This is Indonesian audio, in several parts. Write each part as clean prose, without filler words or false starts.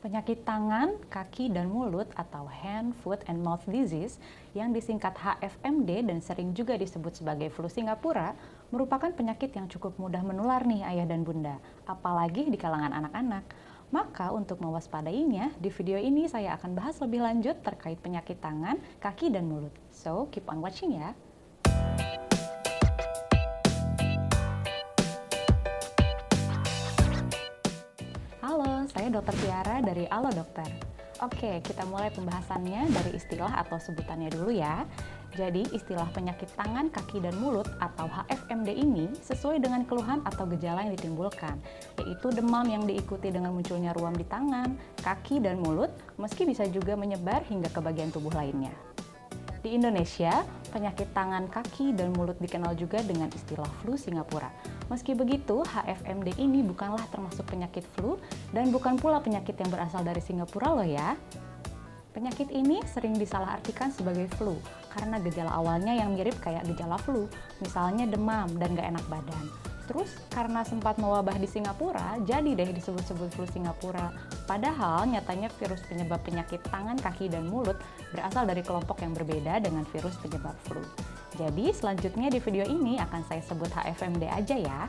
Penyakit tangan, kaki, dan mulut atau Hand, Foot, and Mouth Disease yang disingkat HFMD dan sering juga disebut sebagai flu Singapura merupakan penyakit yang cukup mudah menular nih ayah dan bunda, apalagi di kalangan anak-anak. Maka untuk mewaspadainya, di video ini saya akan bahas lebih lanjut terkait penyakit tangan, kaki, dan mulut. So, keep on watching ya! Halo, saya Dr. Tiara dari Alo Dokter. Oke, kita mulai pembahasannya dari istilah atau sebutannya dulu ya. Jadi, istilah penyakit tangan, kaki, dan mulut atau HFMD ini sesuai dengan keluhan atau gejala yang ditimbulkan, yaitu demam yang diikuti dengan munculnya ruam di tangan, kaki, dan mulut, meski bisa juga menyebar hingga ke bagian tubuh lainnya. Di Indonesia, penyakit tangan, kaki, dan mulut dikenal juga dengan istilah flu Singapura. Meski begitu, HFMD ini bukanlah termasuk penyakit flu dan bukan pula penyakit yang berasal dari Singapura loh ya. Penyakit ini sering disalahartikan sebagai flu karena gejala awalnya yang mirip kayak gejala flu, misalnya demam dan gak enak badan. Terus karena sempat mewabah di Singapura, jadi deh disebut-sebut flu Singapura. Padahal nyatanya virus penyebab penyakit tangan, kaki, dan mulut berasal dari kelompok yang berbeda dengan virus penyebab flu. Jadi selanjutnya di video ini akan saya sebut HFMD aja ya.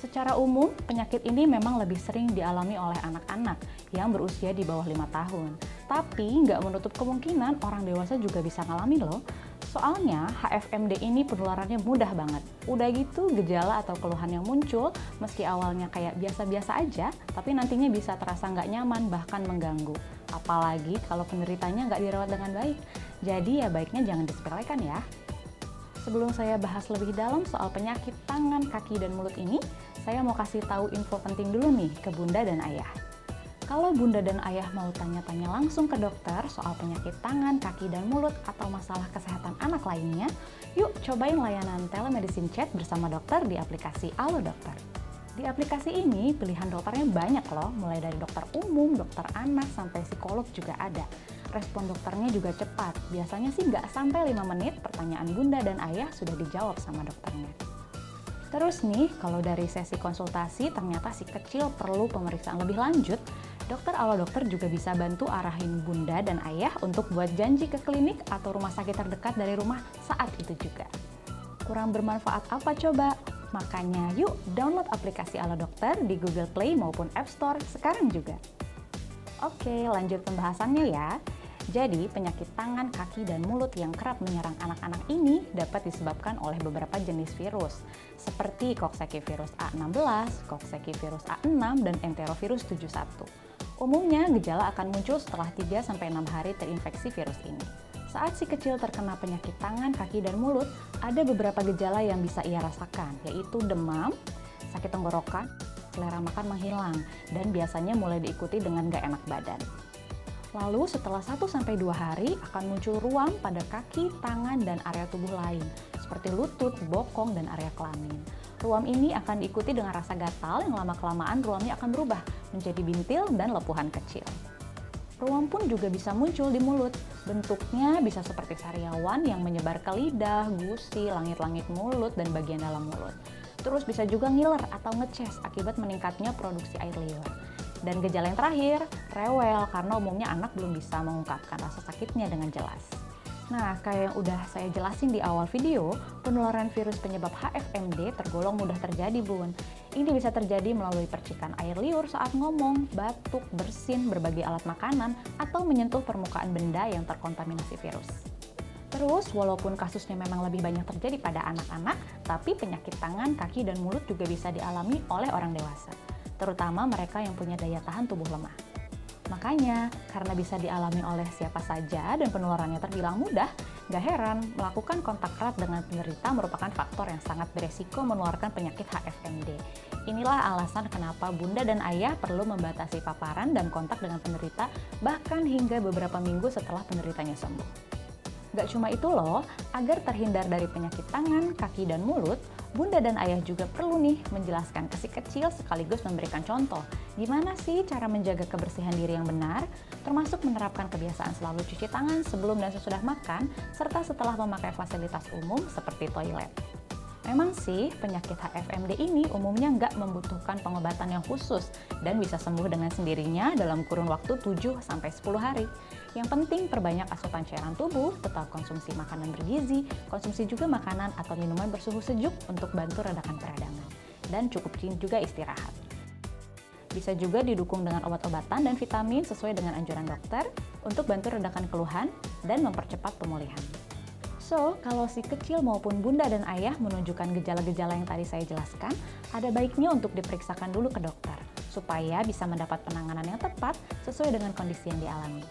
Secara umum, penyakit ini memang lebih sering dialami oleh anak-anak yang berusia di bawah 5 tahun. Tapi nggak menutup kemungkinan orang dewasa juga bisa ngalami loh. Soalnya HFMD ini penularannya mudah banget. Udah gitu gejala atau keluhan yang muncul meski awalnya kayak biasa-biasa aja, tapi nantinya bisa terasa nggak nyaman bahkan mengganggu. Apalagi kalau penderitanya nggak dirawat dengan baik. Jadi ya baiknya jangan disepelekan ya. Sebelum saya bahas lebih dalam soal penyakit tangan, kaki, dan mulut ini, saya mau kasih tahu info penting dulu nih ke bunda dan ayah. Kalau bunda dan ayah mau tanya-tanya langsung ke dokter soal penyakit tangan, kaki, dan mulut atau masalah kesehatan anak lainnya, yuk cobain layanan telemedicine chat bersama dokter di aplikasi Alo Dokter. Di aplikasi ini pilihan dokternya banyak loh, mulai dari dokter umum, dokter anak, sampai psikolog juga ada. Respon dokternya juga cepat, biasanya sih nggak sampai 5 menit pertanyaan bunda dan ayah sudah dijawab sama dokternya. Terus nih, kalau dari sesi konsultasi ternyata si kecil perlu pemeriksaan lebih lanjut, dokter Alo Dokter juga bisa bantu arahin bunda dan ayah untuk buat janji ke klinik atau rumah sakit terdekat dari rumah saat itu juga. Kurang bermanfaat apa coba? Makanya yuk download aplikasi Alo Dokter di Google Play maupun App Store sekarang juga. Oke, lanjut pembahasannya ya. Jadi, penyakit tangan, kaki, dan mulut yang kerap menyerang anak-anak ini dapat disebabkan oleh beberapa jenis virus, seperti Coxsackie virus A16, Coxsackie virus A6, dan Enterovirus 71. Umumnya, gejala akan muncul setelah 3-6 hari terinfeksi virus ini. Saat si kecil terkena penyakit tangan, kaki, dan mulut, ada beberapa gejala yang bisa ia rasakan, yaitu demam, sakit tenggorokan, selera makan menghilang, dan biasanya mulai diikuti dengan gak enak badan. Lalu setelah 1-2 hari akan muncul ruam pada kaki, tangan, dan area tubuh lain, seperti lutut, bokong, dan area kelamin. Ruam ini akan diikuti dengan rasa gatal yang lama-kelamaan ruamnya akan berubah menjadi bintil dan lepuhan kecil. Ruam pun juga bisa muncul di mulut. Bentuknya bisa seperti sariawan yang menyebar ke lidah, gusi, langit-langit mulut, dan bagian dalam mulut. Terus bisa juga ngiler atau ngeces akibat meningkatnya produksi air liur. Dan gejala yang terakhir, rewel karena umumnya anak belum bisa mengungkapkan rasa sakitnya dengan jelas. Nah, kayak yang udah saya jelasin di awal video, penularan virus penyebab HFMD tergolong mudah terjadi, Bun. Ini bisa terjadi melalui percikan air liur saat ngomong, batuk, bersin, berbagai alat makanan, atau menyentuh permukaan benda yang terkontaminasi virus. Terus, walaupun kasusnya memang lebih banyak terjadi pada anak-anak, tapi penyakit tangan, kaki, dan mulut juga bisa dialami oleh orang dewasa, terutama mereka yang punya daya tahan tubuh lemah. Makanya, karena bisa dialami oleh siapa saja dan penularannya terbilang mudah, gak heran melakukan kontak erat dengan penderita merupakan faktor yang sangat beresiko menularkan penyakit HFMD. Inilah alasan kenapa bunda dan ayah perlu membatasi paparan dan kontak dengan penderita bahkan hingga beberapa minggu setelah penderitanya sembuh. Gak cuma itu loh, agar terhindar dari penyakit tangan, kaki, dan mulut, bunda dan ayah juga perlu nih menjelaskan ke si kecil sekaligus memberikan contoh gimana sih cara menjaga kebersihan diri yang benar, termasuk menerapkan kebiasaan selalu cuci tangan sebelum dan sesudah makan, serta setelah memakai fasilitas umum seperti toilet. Memang sih, penyakit HFMD ini umumnya nggak membutuhkan pengobatan yang khusus dan bisa sembuh dengan sendirinya dalam kurun waktu 7-10 hari. Yang penting perbanyak asupan cairan tubuh, tetap konsumsi makanan bergizi, konsumsi juga makanan atau minuman bersuhu sejuk untuk bantu redakan peradangan. Dan cukup juga istirahat. Bisa juga didukung dengan obat-obatan dan vitamin sesuai dengan anjuran dokter untuk bantu redakan keluhan dan mempercepat pemulihan. So, kalau si kecil maupun bunda dan ayah menunjukkan gejala-gejala yang tadi saya jelaskan, ada baiknya untuk diperiksakan dulu ke dokter, supaya bisa mendapat penanganan yang tepat sesuai dengan kondisi yang dialami.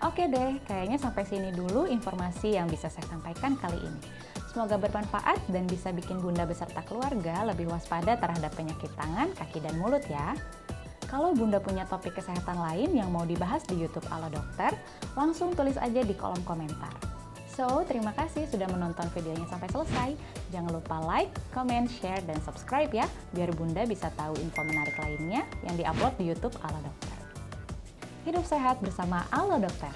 Oke deh, kayaknya sampai sini dulu informasi yang bisa saya sampaikan kali ini. Semoga bermanfaat dan bisa bikin bunda beserta keluarga lebih waspada terhadap penyakit tangan, kaki, dan mulut ya. Kalau bunda punya topik kesehatan lain yang mau dibahas di YouTube Ala Dokter, langsung tulis aja di kolom komentar. So, terima kasih sudah menonton videonya sampai selesai. Jangan lupa like, comment, share, dan subscribe ya, biar bunda bisa tahu info menarik lainnya yang diupload di YouTube Ala Dokter. Hidup sehat bersama Ala Dokter.